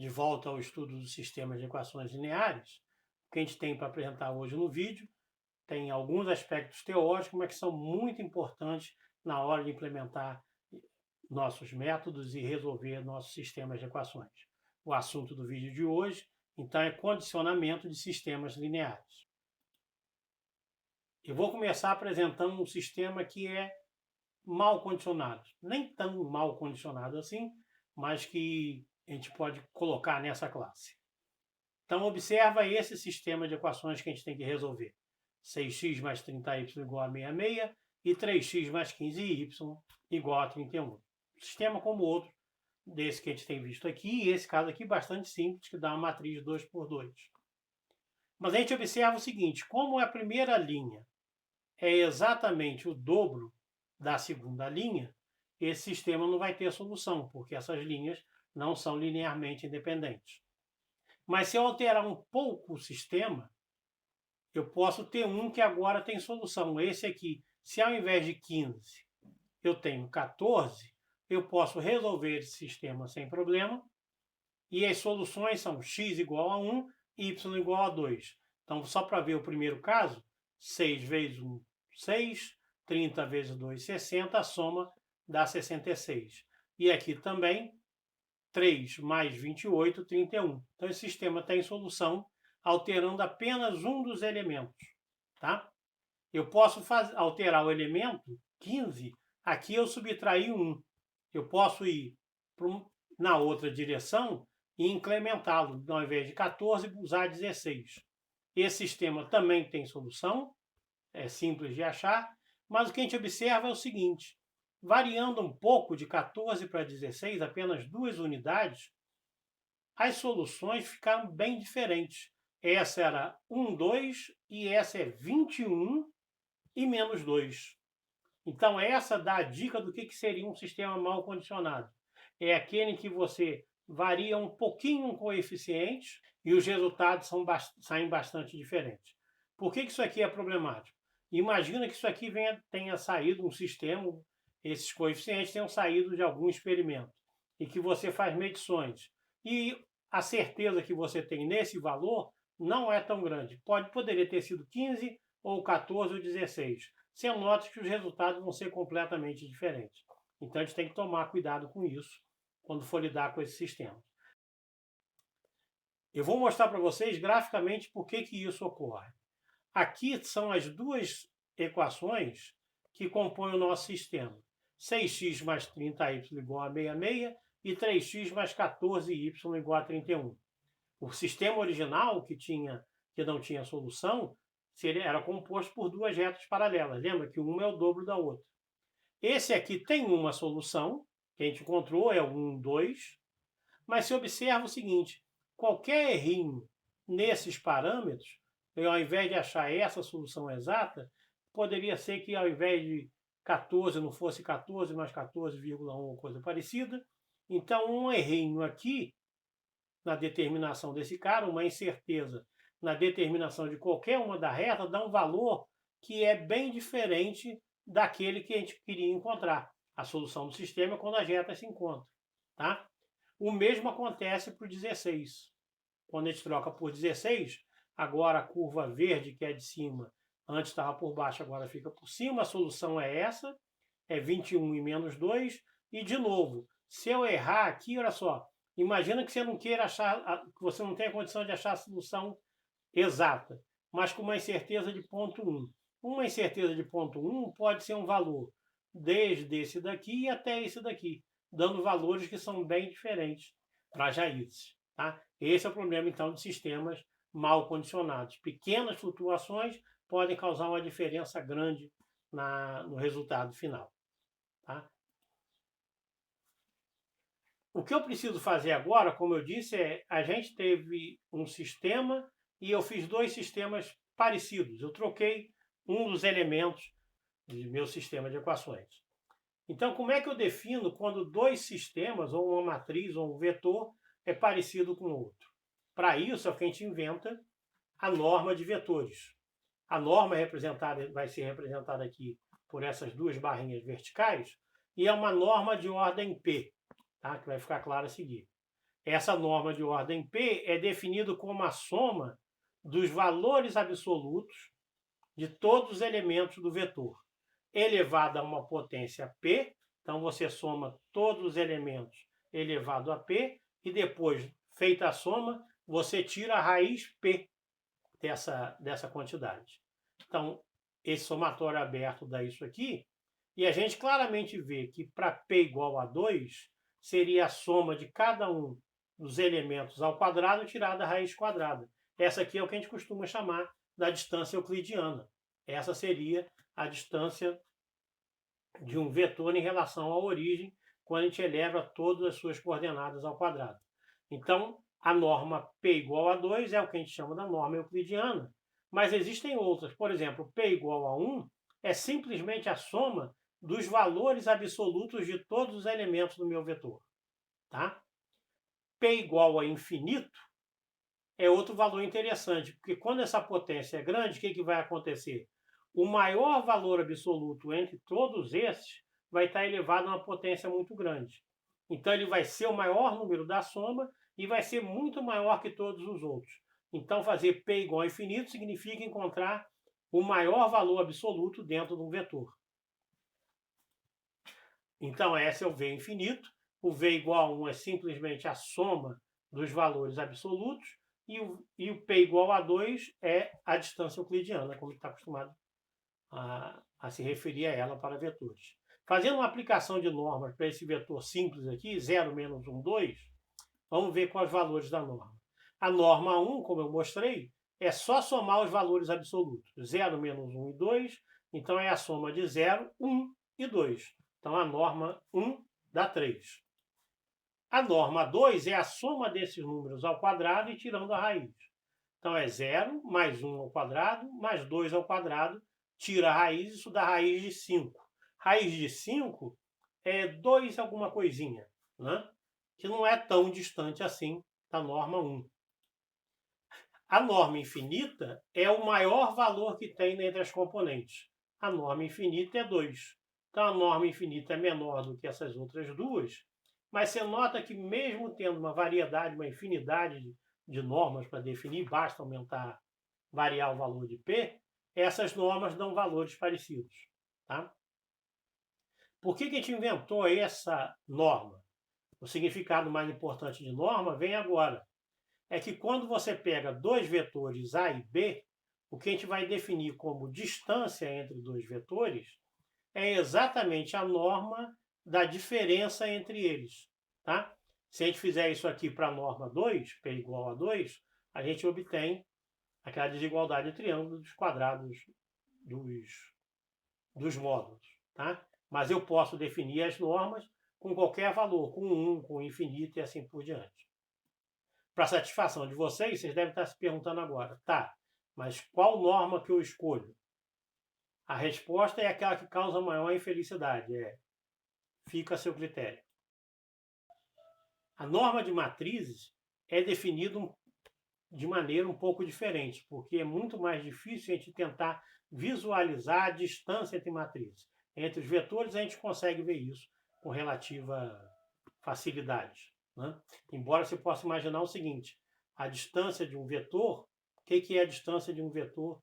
de volta ao estudo dos sistemas de equações lineares. O que a gente tem para apresentar hoje no vídeo tem alguns aspectos teóricos, mas que são muito importantes na hora de implementar nossos métodos e resolver nossos sistemas de equações. O assunto do vídeo de hoje, então, é condicionamento de sistemas lineares. Eu vou começar apresentando um sistema que é mal condicionado. Nem tão mal condicionado assim, mas que a gente pode colocar nessa classe. Então, observa esse sistema de equações que a gente tem que resolver. 6x mais 30y igual a 66 e 3x mais 15y igual a 31. Sistema como outro desse que a gente tem visto aqui, e esse caso aqui bastante simples, que dá uma matriz 2 por 2. Mas a gente observa o seguinte, como a primeira linha é exatamente o dobro da segunda linha, esse sistema não vai ter solução, porque essas linhas não são linearmente independentes. Mas se eu alterar um pouco o sistema, eu posso ter um que agora tem solução. Esse aqui, se ao invés de 15 eu tenho 14, eu posso resolver esse sistema sem problema. E as soluções são x igual a 1, y igual a 2. Então, só para ver o primeiro caso, 6 vezes 1, 6, 30 vezes 2, 60, a soma dá 66. E aqui também, 3 mais 28, 31. Então, esse sistema tem solução alterando apenas um dos elementos. Tá? Eu posso alterar o elemento 15, aqui eu subtraí 1. Eu posso ir na outra direção e incrementá-lo. Ao invés de 14, usar 16. Esse sistema também tem solução, é simples de achar, mas o que a gente observa é o seguinte, variando um pouco de 14 para 16, apenas 2 unidades, as soluções ficaram bem diferentes. Essa era 1, 2 e essa é 21 e menos 2. Então, essa dá a dica do que seria um sistema mal condicionado. É aquele em que você varia um pouquinho um coeficiente e os resultados saem bastante diferentes. Por que isso aqui é problemático? Imagina que isso aqui tenha saído um sistema, esses coeficientes tenham saído de algum experimento, e que você faz medições. E a certeza que você tem nesse valor não é tão grande. Poderia ter sido 15, ou 14, ou 16. Você nota que os resultados vão ser completamente diferentes. Então, a gente tem que tomar cuidado com isso quando for lidar com esse sistema. Eu vou mostrar para vocês graficamente por que isso ocorre. Aqui são as duas equações que compõem o nosso sistema. 6x mais 30y igual a 66 e 3x mais 14y igual a 31. O sistema original, que não tinha solução, era composto por duas retas paralelas. Lembra que uma é o dobro da outra. Esse aqui tem uma solução, que a gente encontrou, é o 1, 2, mas se observa o seguinte, qualquer errinho nesses parâmetros, ao invés de achar essa solução exata, poderia ser que ao invés de 14 não fosse 14 mais 14,1 ou coisa parecida. Então, um errinho aqui, na determinação desse cara, uma incerteza na determinação de qualquer uma da reta, dá um valor que é bem diferente daquele que a gente queria encontrar. A solução do sistema é quando as retas se encontram. Tá? O mesmo acontece para o 16. Quando a gente troca por 16, agora a curva verde, que é de cima, antes estava por baixo, agora fica por cima. A solução é essa, é 21 e menos 2. E, de novo, se eu errar aqui, olha só, imagina que você não queira achar, que você não tenha condição de achar a solução exata, mas com uma incerteza de ponto 1. Uma incerteza de ponto 1 pode ser um valor desde esse daqui até esse daqui, dando valores que são bem diferentes para as raízes. Tá? Esse é o problema, então, de sistemas mal condicionados. Pequenas flutuações podem causar uma diferença grande no resultado final. Tá? O que eu preciso fazer agora, como eu disse, a gente teve um sistema e eu fiz dois sistemas parecidos. Eu troquei um dos elementos do meu sistema de equações. Então, como é que eu defino quando dois sistemas, ou uma matriz, ou um vetor, é parecido com o outro? Para isso, é o que a gente inventa a norma de vetores. A norma vai ser representada aqui por essas duas barrinhas verticais, e é uma norma de ordem P, tá? Que vai ficar claro a seguir. Essa norma de ordem P é definida como a soma dos valores absolutos de todos os elementos do vetor, elevado a uma potência P. Então, você soma todos os elementos elevado a P, e depois, feita a soma, você tira a raiz P dessa quantidade. Então, esse somatório aberto dá isso aqui, e a gente claramente vê que para P igual a 2, seria a soma de cada um dos elementos ao quadrado tirada a raiz quadrada. Essa aqui é o que a gente costuma chamar da distância euclidiana. Essa seria a distância de um vetor em relação à origem, quando a gente eleva todas as suas coordenadas ao quadrado. Então, a norma P igual a 2 é o que a gente chama da norma euclidiana, mas existem outras. Por exemplo, P igual a 1 é simplesmente a soma dos valores absolutos de todos os elementos do meu vetor. Tá? P igual a infinito é outro valor interessante, porque quando essa potência é grande, o que vai acontecer? O maior valor absoluto entre todos esses vai estar elevado a uma potência muito grande. Então, ele vai ser o maior número da soma e vai ser muito maior que todos os outros. Então, fazer P igual a infinito significa encontrar o maior valor absoluto dentro de um vetor. Então, esse é o V infinito. O V igual a 1 é simplesmente a soma dos valores absolutos. E o P igual a 2 é a distância euclidiana, como está acostumado a se referir a ela para vetores. Fazendo uma aplicação de normas para esse vetor simples aqui, 0, menos 1, 2, vamos ver quais os valores da norma. A norma 1, como eu mostrei, é só somar os valores absolutos. 0, menos 1 e 2, então é a soma de 0, 1 e 2. Então a norma 1 dá 3. A norma 2 é a soma desses números ao quadrado e tirando a raiz. Então é 0 mais 1 ao quadrado mais 2 ao quadrado, tira a raiz, isso dá raiz de 5. Raiz de 5 é 2 alguma coisinha, né? Que não é tão distante assim da norma 1. A norma infinita é o maior valor que tem entre as componentes. A norma infinita é 2. Então a norma infinita é menor do que essas outras duas, mas você nota que mesmo tendo uma variedade, uma infinidade de normas para definir, basta variar o valor de P, essas normas dão valores parecidos. Tá? Por que a gente inventou essa norma? O significado mais importante de norma vem agora. É que quando você pega dois vetores A e B, o que a gente vai definir como distância entre dois vetores é exatamente a norma da diferença entre eles. Tá? Se a gente fizer isso aqui para a norma 2, P igual a 2, a gente obtém aquela desigualdade de triângulo dos quadrados dos módulos. Tá? Mas eu posso definir as normas com qualquer valor, com 1, com infinito e assim por diante. Para satisfação de vocês devem estar se perguntando agora, tá, mas qual norma que eu escolho? A resposta é aquela que causa maior infelicidade, fica a seu critério. A norma de matrizes é definida de maneira um pouco diferente, porque é muito mais difícil a gente tentar visualizar a distância entre matrizes. Entre os vetores a gente consegue ver isso com relativa facilidade. Né? Embora você possa imaginar o seguinte, a distância de um vetor, o que é a distância de um vetor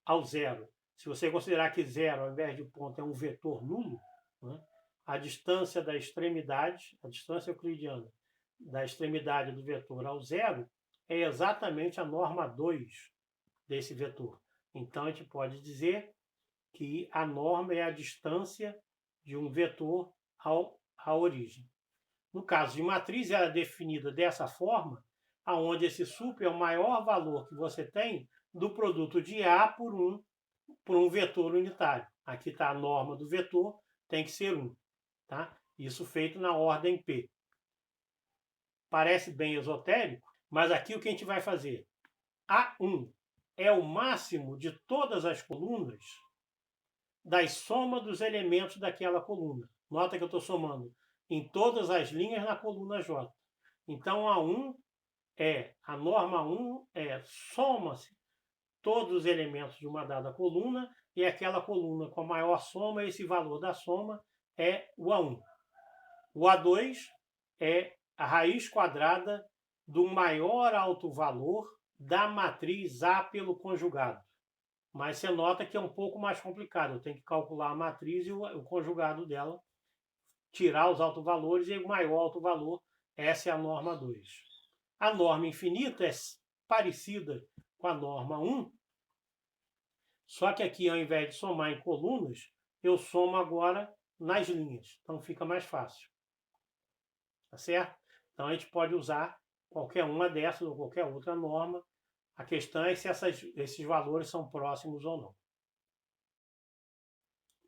ao zero? Se você considerar que zero, ao invés de ponto, é um vetor nulo, né? A distância da extremidade, a distância euclidiana da extremidade do vetor ao zero, é exatamente a norma 2 desse vetor. Então, a gente pode dizer que a norma é a distância de um vetor à origem. No caso de matriz, ela é definida dessa forma, onde esse sup é o maior valor que você tem do produto de A por um vetor unitário. Aqui está a norma do vetor, tem que ser 1. Tá? Isso feito na ordem P. Parece bem esotérico, mas aqui o que a gente vai fazer? A1 é o máximo de todas as colunas da soma dos elementos daquela coluna. Nota que eu estou somando em todas as linhas na coluna J. Então, a norma 1 soma-se todos os elementos de uma dada coluna e aquela coluna com a maior soma, esse valor da soma é o A1. O A2 é a raiz quadrada do maior alto valor da matriz A pelo conjugado. Mas você nota que é um pouco mais complicado. Eu tenho que calcular a matriz e o conjugado dela, tirar os autovalores e o maior alto valor. Essa é a norma 2. A norma infinita é parecida com a norma 1, só que aqui, ao invés de somar em colunas, eu somo agora nas linhas. Então fica mais fácil. Tá certo? Então a gente pode usar qualquer uma dessas ou qualquer outra norma. A questão é se esses valores são próximos ou não.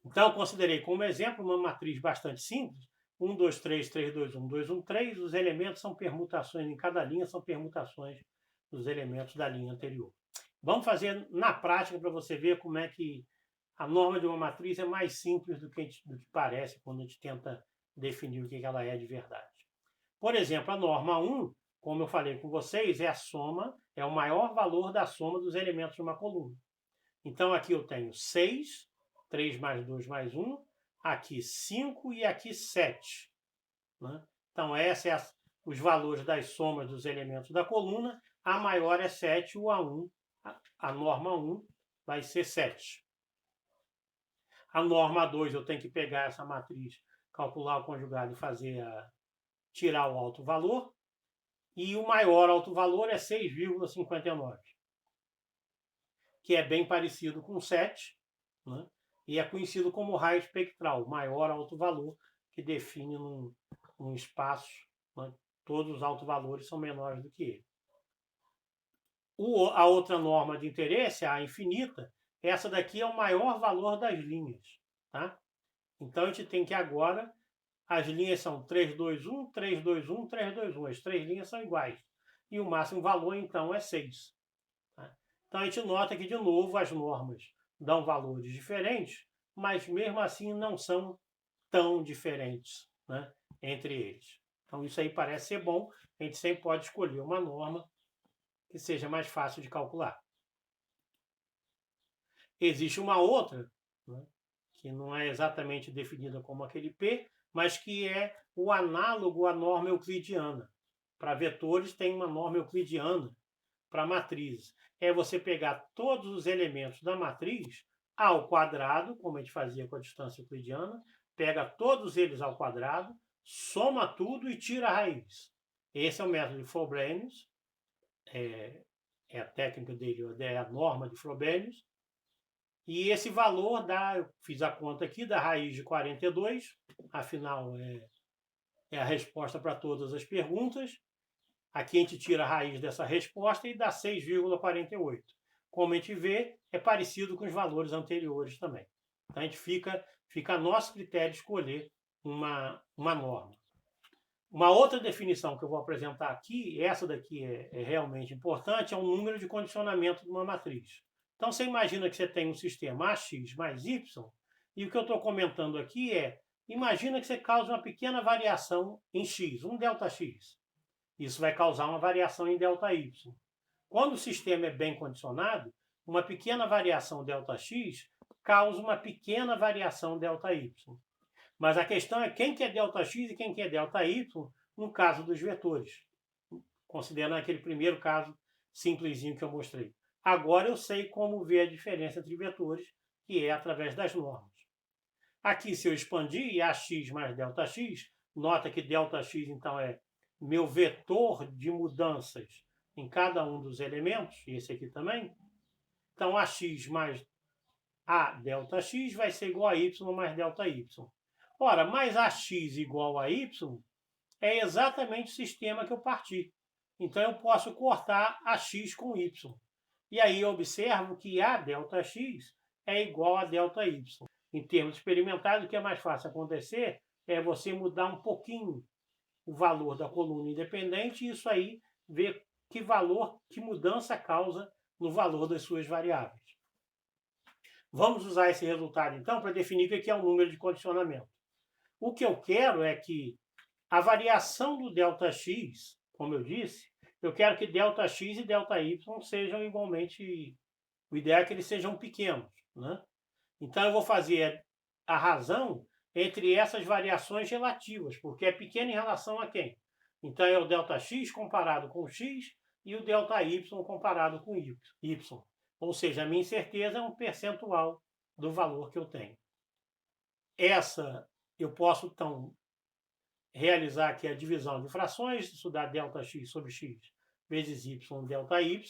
Então eu considerei como exemplo uma matriz bastante simples. 1, 2, 3, 3, 2, 1, 2, 1, 3. Os elementos são permutações, em cada linha são permutações dos elementos da linha anterior. Vamos fazer na prática para você ver como é que a norma de uma matriz é mais simples do que parece quando a gente tenta definir o que ela é de verdade. Por exemplo, a norma 1, como eu falei com vocês, é a soma, é o maior valor da soma dos elementos de uma coluna. Então aqui eu tenho 6, 3 mais 2 mais 1, aqui 5 e aqui 7. Né? Então esses são os valores das somas dos elementos da coluna. A maior é 7, o A1, a norma 1 vai ser 7. A norma 2 eu tenho que pegar essa matriz, calcular o conjugado e tirar o alto valor. E o maior alto valor é 6,59, que é bem parecido com 7, né? E é conhecido como raio espectral, o maior alto valor, que define num espaço, né? Todos os altos valores são menores do que ele. A outra norma de interesse, a infinita, essa daqui é o maior valor das linhas. Tá? Então a gente tem que agora, as linhas são 3, 2, 1, 3, 2, 1, 3, 2, 1. As três linhas são iguais. E o máximo valor, então, é 6. Tá? Então a gente nota que, de novo, as normas dão valores diferentes, mas mesmo assim não são tão diferentes, né, entre eles. Então isso aí parece ser bom. A gente sempre pode escolher uma norma que seja mais fácil de calcular. Existe uma outra, né, que não é exatamente definida como aquele P, mas que é o análogo à norma euclidiana. Para vetores tem uma norma euclidiana para matrizes. É você pegar todos os elementos da matriz ao quadrado, como a gente fazia com a distância euclidiana, pega todos eles ao quadrado, soma tudo e tira a raiz. Esse é o método de Frobenius, é a técnica dele, é a norma de Frobenius. E esse valor dá, eu fiz a conta aqui, da raiz de 42, afinal é a resposta para todas as perguntas. Aqui a gente tira a raiz dessa resposta e dá 6,48. Como a gente vê, é parecido com os valores anteriores também. Então a gente fica a nosso critério escolher uma norma. Uma outra definição que eu vou apresentar aqui, essa daqui é realmente importante, é o número de condicionamento de uma matriz. Então você imagina que você tem um sistema AX mais Y, e o que eu estou comentando aqui imagina que você causa uma pequena variação em X, um ΔX. Isso vai causar uma variação em ΔY. Quando o sistema é bem condicionado, uma pequena variação ΔX causa uma pequena variação ΔY. Mas a questão é quem que é ΔX e quem que é ΔY no caso dos vetores, considerando aquele primeiro caso simplesinho que eu mostrei. Agora eu sei como ver a diferença entre vetores, que é através das normas. Aqui, se eu expandir AX mais ΔX, nota que ΔX então é meu vetor de mudanças em cada um dos elementos, e esse aqui também. Então, AX mais A ΔX vai ser igual a Y mais ΔY. Ora, mais AX igual a Y é exatamente o sistema que eu parti. Então, eu posso cortar AX com Y. E aí eu observo que A ΔX é igual a ΔY. Em termos experimentais, o que é mais fácil acontecer é você mudar um pouquinho o valor da coluna independente e isso aí ver que mudança causa no valor das suas variáveis. Vamos usar esse resultado, então, para definir o que é um número de condicionamento. O que eu quero é que a variação do ΔX, como eu disse, eu quero que ΔX e ΔY sejam igualmente... O ideal é que eles sejam pequenos, né? Então, eu vou fazer a razão entre essas variações relativas, porque é pequena em relação a quem? Então, é o ΔX comparado com o X e o ΔY comparado com Y. Ou seja, a minha incerteza é um percentual do valor que eu tenho. Essa, eu posso, então, realizar aqui a divisão de frações, isso dá ΔX sobre X vezes Y ΔY.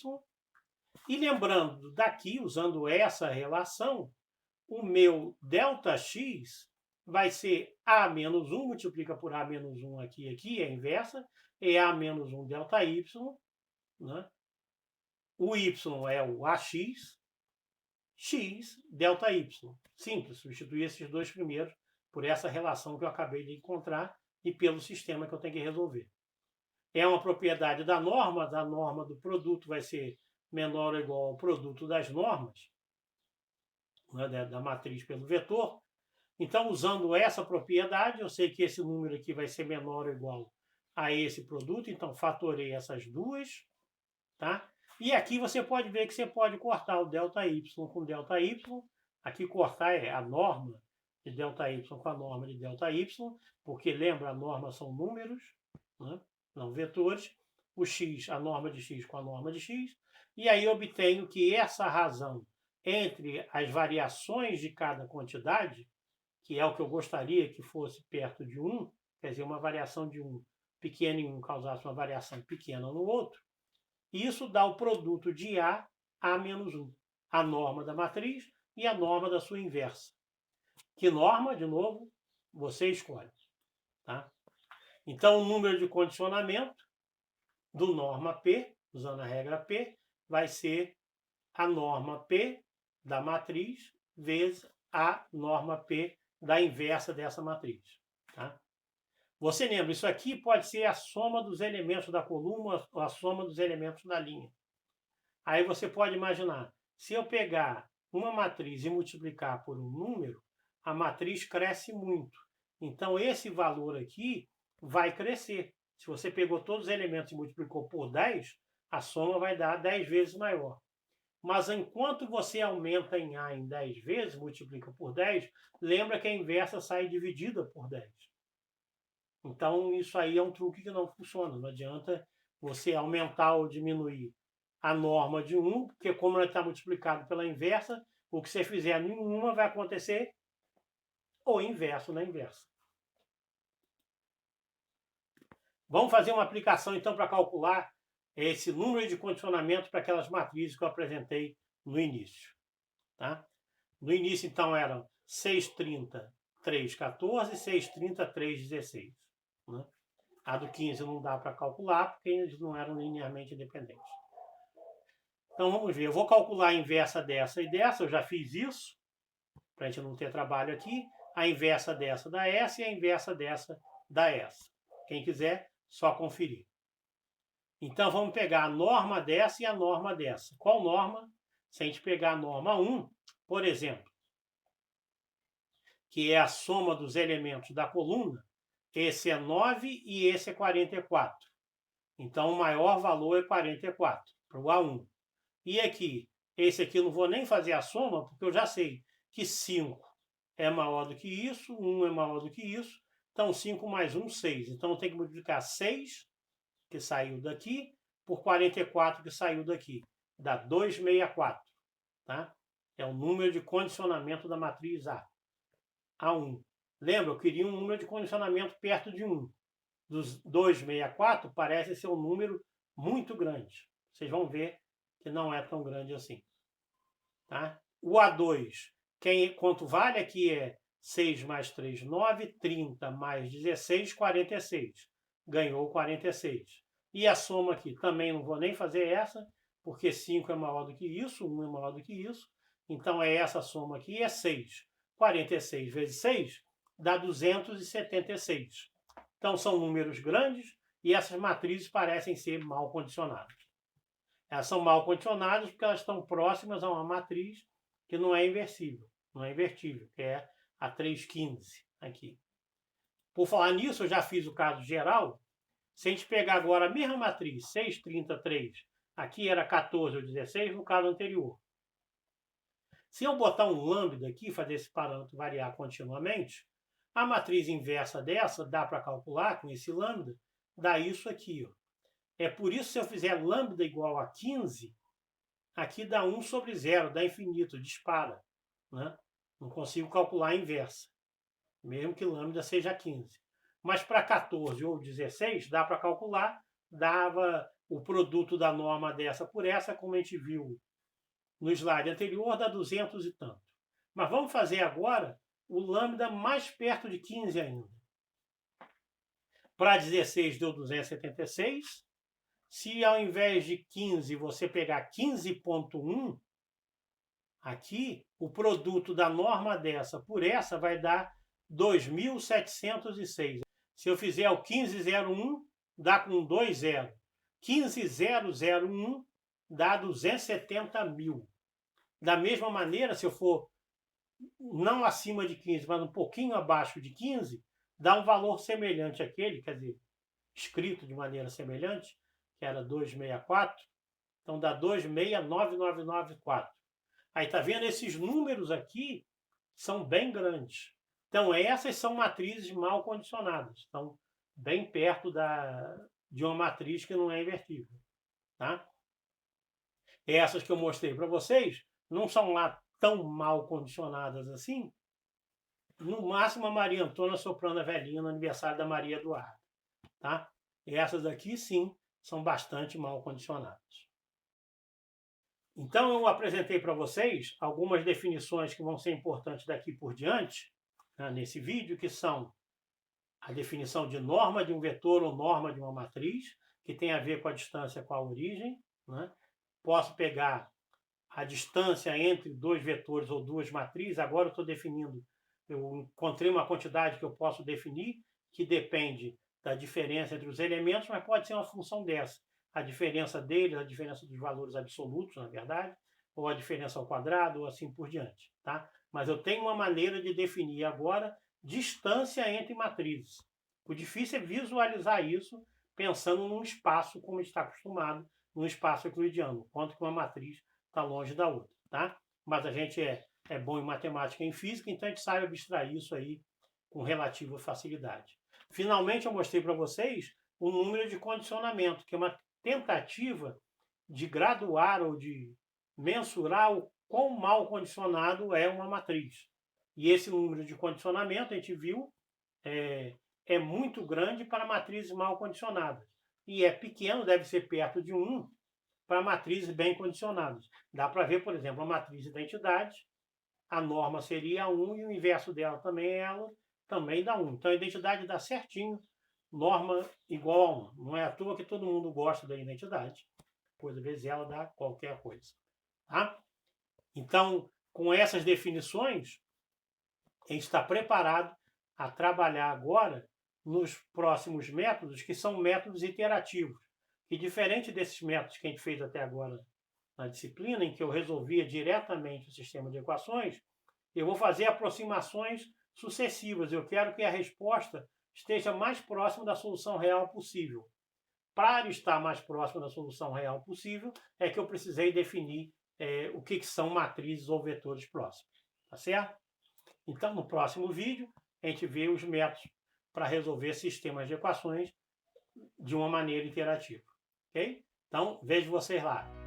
E lembrando daqui, usando essa relação, o meu ΔX vai ser A menos 1, multiplica por A menos 1 aqui, é a inversa, é A menos 1 ΔY, né? O Y é o AX, X ΔY. Simples, substituir esses dois primeiros por essa relação que eu acabei de encontrar e pelo sistema que eu tenho que resolver. É uma propriedade da norma do produto vai ser menor ou igual ao produto das normas, né, da matriz pelo vetor. Então, usando essa propriedade, eu sei que esse número aqui vai ser menor ou igual a esse produto, então fatorei essas duas, tá? E aqui você pode ver que você pode cortar o ΔY com ΔY. Aqui cortar é a norma de ΔY com a norma de ΔY, porque lembra, a norma são números, né? Não vetores. O x, a norma de x com a norma de x. E aí eu obtenho que essa razão entre as variações de cada quantidade, que é o que eu gostaria que fosse perto de 1, quer dizer, uma variação de 1 pequena em um causasse uma variação pequena no outro, isso dá o produto de A menos 1, a norma da matriz e a norma da sua inversa. Que norma, de novo, você escolhe. Tá? Então, o número de condicionamento do norma P, usando a regra P, vai ser a norma P da matriz vezes a norma P da inversa dessa matriz. Tá? Você lembra, isso aqui pode ser a soma dos elementos da coluna ou a soma dos elementos da linha. Aí você pode imaginar, se eu pegar uma matriz e multiplicar por um número, a matriz cresce muito. Então, esse valor aqui vai crescer. Se você pegou todos os elementos e multiplicou por 10, a soma vai dar 10 vezes maior. Mas enquanto você aumenta em A em 10 vezes, multiplica por 10, lembra que a inversa sai dividida por 10. Então, isso aí é um truque que não funciona. Não adianta você aumentar ou diminuir a norma de 1, porque como ela está multiplicada pela inversa, o que você fizer em uma vai acontecer o inverso na inversa. Vamos fazer uma aplicação, então, para calcular esse número de condicionamento para aquelas matrizes que eu apresentei no início. Tá? No início, então, eram 630, 314, 630, 316. Né? A do 15 não dá para calcular, porque eles não eram linearmente independentes. Então, vamos ver. Eu vou calcular a inversa dessa e dessa. Eu já fiz isso, para a gente não ter trabalho aqui. A inversa dessa dá essa e a inversa dessa dá essa. Quem quiser, só conferir. Então, vamos pegar a norma dessa e a norma dessa. Qual norma? Se a gente pegar a norma 1, por exemplo, que é a soma dos elementos da coluna, esse é 9 e esse é 44. Então, o maior valor é 44, para o A1. E aqui, esse aqui eu não vou nem fazer a soma, porque eu já sei que 5 é maior do que isso, 1 é maior do que isso. Então, 5 mais 1, 6. Então, eu tenho que multiplicar 6, que saiu daqui, por 44, que saiu daqui. Dá 264. Tá? É o número de condicionamento da matriz A. A1. Lembra, eu queria um número de condicionamento perto de 1. Dos 264 parece ser um número muito grande. Vocês vão ver que não é tão grande assim. Tá? O A2, quanto vale aqui é 6 mais 3, 9, 30 mais 16, 46. Ganhou 46. E a soma aqui, também não vou nem fazer essa, porque 5 é maior do que isso, 1 é maior do que isso. Então, é essa soma aqui, é 6. 46 vezes 6 dá 276. Então, são números grandes e essas matrizes parecem ser mal condicionadas. Elas são mal condicionadas porque elas estão próximas a uma matriz que não é inversível, não é invertível, que é a 315 aqui. Por falar nisso, eu já fiz o caso geral. Se a gente pegar agora a mesma matriz, 633, aqui era 14 ou 16 no caso anterior. Se eu botar um lambda aqui, fazer esse parâmetro variar continuamente, a matriz inversa dessa dá para calcular com esse lambda, dá isso aqui. Ó. É por isso que se eu fizer lambda igual a 15, aqui dá 1 sobre 0, dá infinito, dispara. Né? Não consigo calcular a inversa, mesmo que lambda seja 15. Mas para 14 ou 16, dá para calcular, dava o produto da norma dessa por essa, como a gente viu no slide anterior, dá 200 e tanto. Mas vamos fazer agora o lambda mais perto de 15 ainda. Para 16 deu 276. Se ao invés de 15 você pegar 15,1, aqui o produto da norma dessa por essa vai dar 2.706. Se eu fizer o 15,01, dá com 2 0. 15,001 dá 270 mil. Da mesma maneira, se eu for não acima de 15, mas um pouquinho abaixo de 15, dá um valor semelhante àquele, quer dizer, escrito de maneira semelhante, que era 264, então dá 269.994. Aí tá vendo? Esses números aqui são bem grandes. Então essas são matrizes mal condicionadas, estão bem perto de uma matriz que não é invertível. Tá? Essas que eu mostrei para vocês não são lá tão mal condicionadas assim. No máximo a Maria Antônia soprando a velhinha no aniversário da Maria Eduarda. Tá? Essas aqui sim são bastante mal condicionadas. Então eu apresentei para vocês algumas definições que vão ser importantes daqui por diante, né, nesse vídeo, que são a definição de norma de um vetor ou norma de uma matriz, que tem a ver com a distância com a origem. Né? Posso pegar a distância entre dois vetores ou duas matrizes. Agora eu estou definindo, eu encontrei uma quantidade que eu posso definir, que depende da diferença entre os elementos, mas pode ser uma função dessa. A diferença deles, a diferença dos valores absolutos, na verdade, ou a diferença ao quadrado, ou assim por diante. Tá? Mas eu tenho uma maneira de definir agora distância entre matrizes. O difícil é visualizar isso pensando num espaço, como está acostumado, num espaço euclidiano, quanto que uma matriz está longe da outra. Tá? Mas a gente é bom em matemática e em física, então a gente sabe abstrair isso aí com relativa facilidade. Finalmente eu mostrei para vocês o número de condicionamento, que é uma tentativa de graduar ou de mensurar o quão mal condicionado é uma matriz. E esse número de condicionamento, a gente viu, é muito grande para matrizes mal condicionadas. E é pequeno, deve ser perto de 1 para matrizes bem condicionadas. Dá para ver, por exemplo, a matriz de identidade, a norma seria 1 e o inverso dela também dá 1. Então a identidade dá certinho, norma igual a 1. Não é à toa que todo mundo gosta da identidade, pois às vezes ela dá qualquer coisa. Tá? Então, com essas definições, a gente está preparado a trabalhar agora nos próximos métodos, que são métodos iterativos. E diferente desses métodos que a gente fez até agora na disciplina, em que eu resolvia diretamente o sistema de equações, eu vou fazer aproximações sucessivas. Eu quero que a resposta esteja mais próxima da solução real possível. Para estar mais próximo da solução real possível, é que eu precisei definir o que são matrizes ou vetores próximos. Tá certo? Então, no próximo vídeo, a gente vê os métodos para resolver sistemas de equações de uma maneira interativa. Ok? Então, vejo vocês lá.